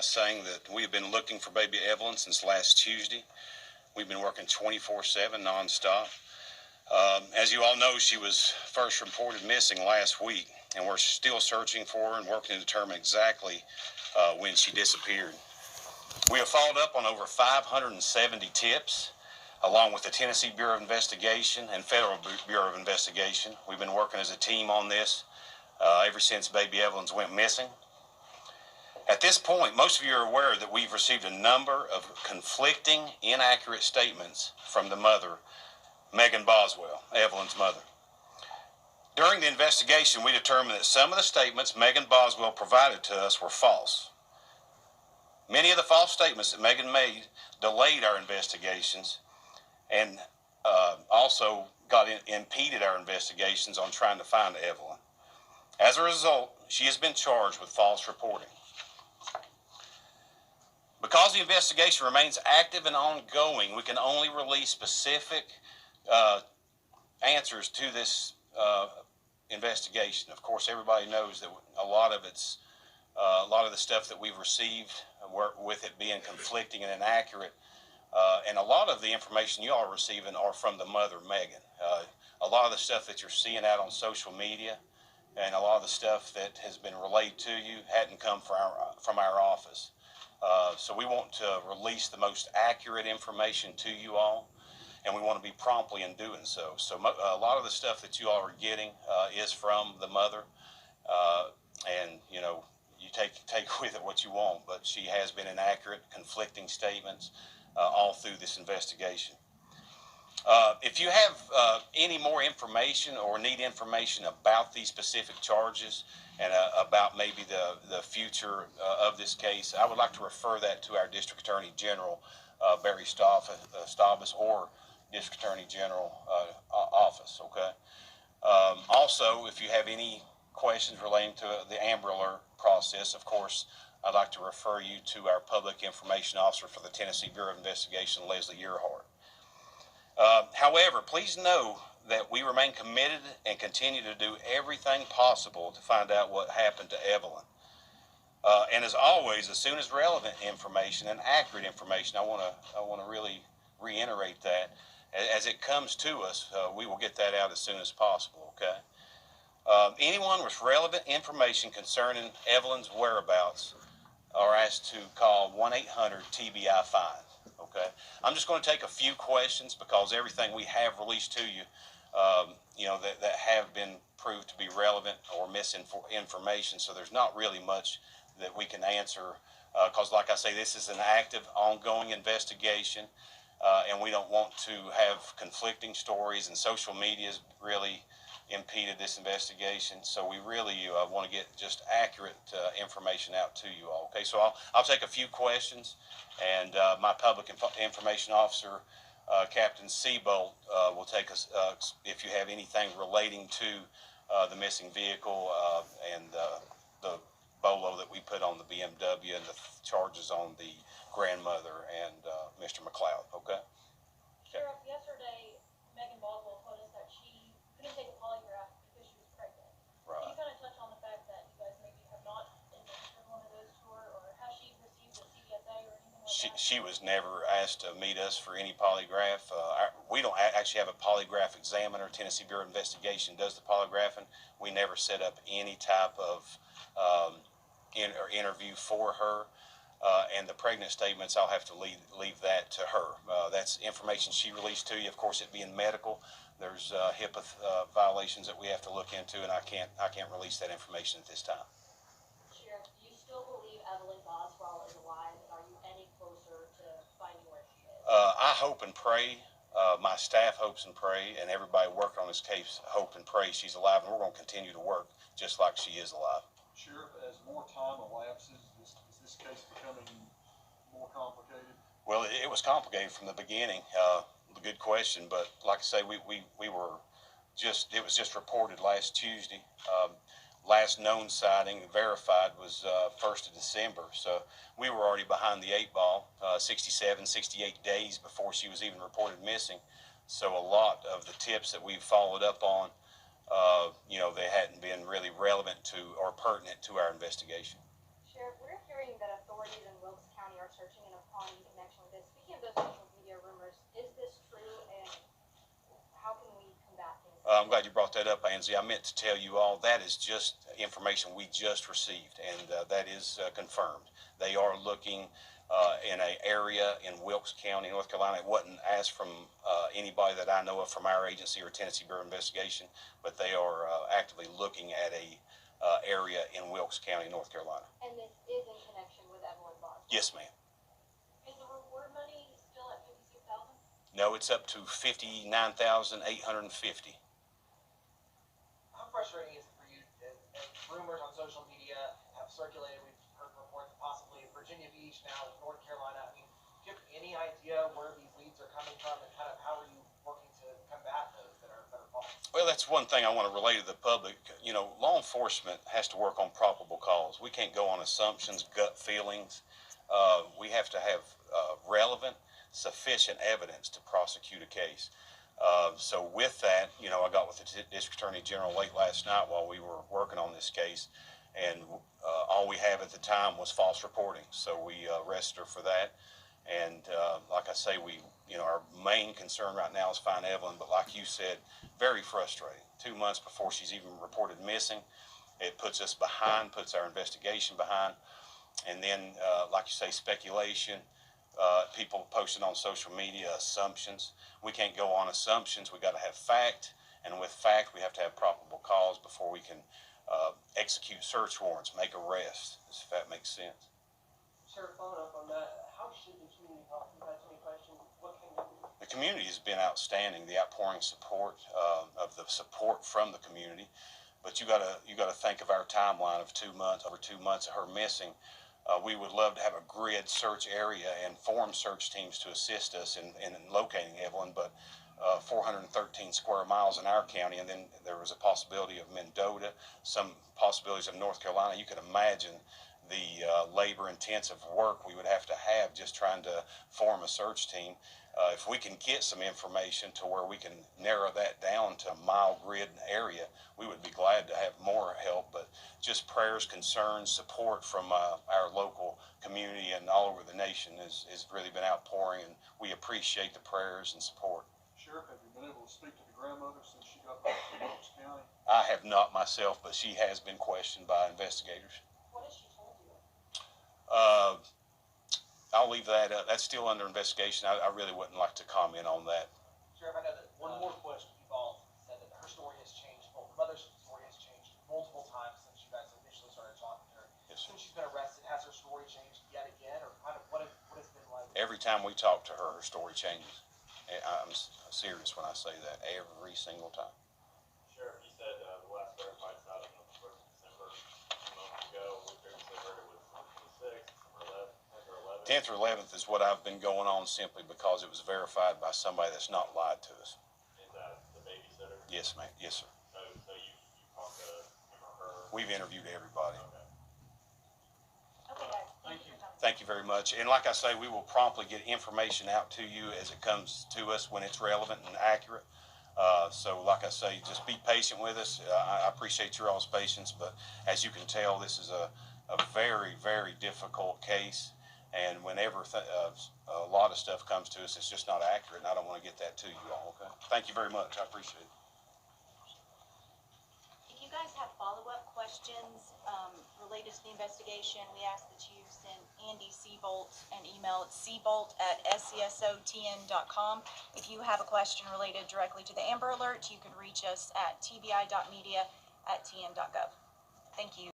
saying that we have been looking for baby Evelyn since last Tuesday. We've been working 24/7 nonstop. As you all know, she was first reported missing last week, and we're still searching for her and working to determine exactly when she disappeared. We have followed up on over 570 tips, along with the Tennessee Bureau of Investigation and Federal Bureau of Investigation. We've been working as a team on this ever since baby Evelyn's went missing. At this point, most of you are aware that we've received a number of conflicting, inaccurate statements from the mother, Evelyn Boswell, Evelyn's mother. During the investigation, we determined that some of the statements Evelyn Boswell provided to us were false. Many of the false statements that Megan made delayed our investigations and also impeded our investigations on trying to find Evelyn. As a result, she has been charged with false reporting. Because the investigation remains active and ongoing, we can only release specific answers to this investigation. Of course, everybody knows that a lot of the stuff that we've received, with it being conflicting and inaccurate, and a lot of the information you all are receiving are from the mother, Megan. A lot of the stuff that you're seeing out on social media and a lot of the stuff that has been relayed to you hadn't come from our office. So we want to release the most accurate information to you all, and we want to be promptly in doing so. So a lot of the stuff that you all are getting is from the mother, and you know, you take with it what you want, but she has been inaccurate, conflicting statements all through this investigation. If you have any more information or need information about these specific charges and about maybe the future of this case, I would like to refer that to our District Attorney General, Barry Staubus, or District Attorney General office, okay? Also, if you have any questions relating to the Amber Alert process, of course, I'd like to refer you to our Public Information Officer for the Tennessee Bureau of Investigation, Leslie Earhart. However, please know that we remain committed and continue to do everything possible to find out what happened to Evelyn. And as always, as soon as relevant information and accurate information, I want to really reiterate that, as it comes to us, we will get that out as soon as possible, okay? Anyone with relevant information concerning Evelyn's whereabouts are asked to call 1-800-TBI-5, okay? I'm just going to take a few questions because everything we have released to you, you know, that have been proved to be relevant or misinformation, so there's not really much that we can answer because, like I say, this is an active, ongoing investigation, and we don't want to have conflicting stories, and social media has really impeded this investigation, so we really want to get just accurate information out to you all. Okay, so I'll take a few questions, and my Public Information Officer, Captain Seabolt, will take us if you have anything relating to the missing vehicle and the bolo that we put on the BMW and the charges on the grandmother and Mr. McLeod. Okay. Sheriff, yesterday Megan Boswell told us that she couldn't take a polygraph because she was pregnant. Right. Can you kind of touch on the fact that you guys maybe have not administered one of those to her, or has she received a CBSA or anything like that? She was never asked to meet us for any polygraph. We don't actually have a polygraph examiner. Tennessee Bureau of Investigation does the polygraphing. We never set up any type of interview for her. And the pregnant statements, I'll have to leave that to her. That's information she released to you. Of course, it being medical, there's HIPAA violations that we have to look into, and I can't release that information at this time. Sheriff, do you still believe Evelyn Boswell is alive, and are you any closer to finding where she is? I hope and pray. My staff hopes and pray, and everybody working on this case hope and pray she's alive, and we're going to continue to work just like she is alive. Sheriff, as more time elapses, is this case becoming more complicated? Well, it was complicated from the beginning. Good question, but like I say, we were just, it was just reported last Tuesday. Last known sighting, verified, was 1st of December, so we were already behind the 8 ball, 67, 68 days before she was even reported missing. So a lot of the tips that we've followed up on, you know, they hadn't been really relevant to or pertinent to our investigation. Sheriff, we're hearing that authorities in searching and applying in connection with this. Speaking of those social media rumors, is this true, and how can we combat things? I'm glad you brought that up, Ansley. I meant to tell you all that is just information we just received, and that is confirmed. They are looking in an area in Wilkes County, North Carolina. It wasn't asked from anybody that I know of from our agency or Tennessee Bureau of Investigation, but they are actively looking at a area in Wilkes County, North Carolina. And this is in connection with Evelyn Boswell? Yes, ma'am. Is the reward money still at $56,000? No, it's up to $59,850. How frustrating is it for you that rumors on social media have circulated? We've heard reports of possibly Virginia Beach, now North Carolina. I mean, do you have any idea where these leads are coming from, and kind of how are you working to combat those that are false? Well, that's one thing I want to relay to the public. You know, law enforcement has to work on probable cause. We can't go on assumptions, gut feelings. We have to have relevant, sufficient evidence to prosecute a case. So with that, you know, I got with the District Attorney General late last night while we were working on this case, and all we have at the time was false reporting. So we arrested her for that. And like I say, our main concern right now is find Evelyn, but like you said, very frustrating. 2 months before she's even reported missing, it puts us behind, puts our investigation behind. And then, like you say, speculation, people posting on social media, assumptions. We can't go on assumptions. We got to have fact, and with fact, we have to have probable cause before we can execute search warrants, make arrests, if that makes sense. Sir, following up on that, how should the community help? If you have any questions, what can you do? The community has been outstanding. The outpouring support of the support from the community, but you gotta think of our timeline of 2 months, over 2 months of her missing. We would love to have a grid search area and form search teams to assist us in locating Evelyn, but 413 square miles in our county, and then there was a possibility of Mendota, some possibilities of North Carolina. You can imagine the labor-intensive work we would have to have just trying to form a search team. If we can get some information to where we can narrow that down to a mile grid area, we would be glad to have more help. But just prayers, concerns, support from our local community and all over the nation has really been outpouring, and we appreciate the prayers and support. Sheriff, have you been able to speak to the grandmother since she got back to Wilkes County? I have not myself, but she has been questioned by investigators. What has she told you? I'll leave that up. That's still under investigation. I really wouldn't like to comment on that. Sheriff, I know that one more question. You've all said that her story has changed. Well, the mother's story has changed multiple times since you guys initially started talking to her. Yes, sir. Since she's been arrested, has her story changed yet again, or kind of what has been like? Every time we talk to her, her story changes. I'm serious when I say that. Every single time. Sheriff, you said the last verified sighting on the 1st of December, a month ago. We previously heard it was on the 26th, or 10th or 11th. 10th or 11th is what I've been going on simply because it was verified by somebody that's not lied to us. Is that the babysitter? Yes, ma'am. Yes, sir. So you talked to him or her? We've interviewed everybody. Okay. Okay, guys, thank you for coming. Thank you very much. And like I say, we will promptly get information out to you as it comes to us when it's relevant and accurate. So like I say, just be patient with us. I appreciate your all's patience, but as you can tell, this is a very, very difficult case. And whenever a lot of stuff comes to us, it's just not accurate, and I don't want to get that to you all, okay? Thank you very much. I appreciate it. If you guys have follow-up questions related to the investigation, we ask that you send Andy Seabolt an email at seabolt@scsotn.com. If you have a question related directly to the Amber Alert, you can reach us at tbi.media@tn.gov. Thank you.